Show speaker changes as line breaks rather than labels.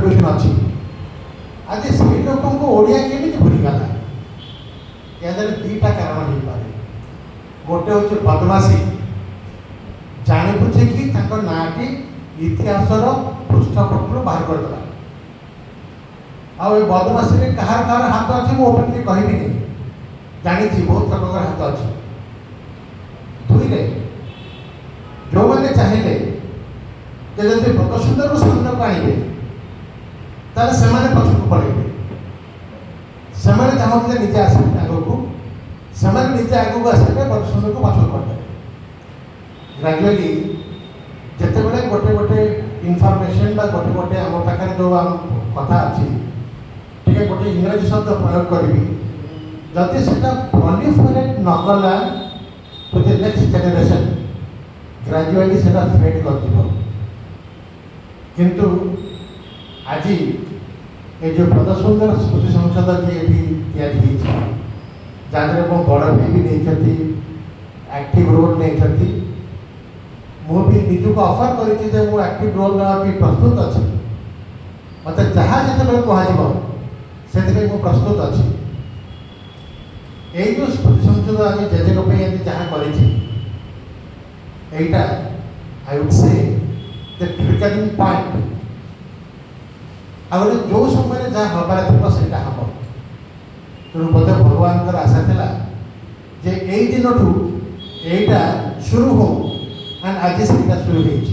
contribution अच्छी आज से लोक ओडिया केमी भूलीगला या दीटा कारण हो पारे गोटे हूँ बदमाशी जानी बुझे कि नाटी इतिहासर पृष्ठपट बाहर करदेला बदमाशी कहार कहार हाथ अच्छे मुझे कहबी नहीं जानी बहुत लोक हाथ अच्छे दुईरे जो मैंने चाहिए जब ब्रतसुंदर को सामना को आने ताले से पछक पड़े से चाहते निजे आस आगू से निजे आगू आसे ब्रतसुंदर को पछक करदे ग्राजुअली जिते बड़े गोटे गोटे इनफर्मेशन गोटे गोटे आम पाखे जो कथा अच्छी टे गोटे इंग्राजी शब्द प्रयोग करी जदि से प्रोलिफरेट नकला to the next generation gradually से फेड कर किंतु आज ये जो ब्रतसुंदर स्मृति संसद जी जहाँ बड़ भाई भी नहीं एक्टिव रोल नहीं मुझे निजुक ऑफर करी एक्टिव रोल नापी प्रस्तुत अच्छी मत जहाँ जिते कह से प्रस्तुत अच्छी यही जो स्मृति संसद आज जेजे जहाँ करी I would say the triggering point आगे जो समय जहाँ हबार थी से हम तेणु बोधे भगवान आशा था जे यही दिन ठू यहीटा शुरू हो एंड आज से शुरू हो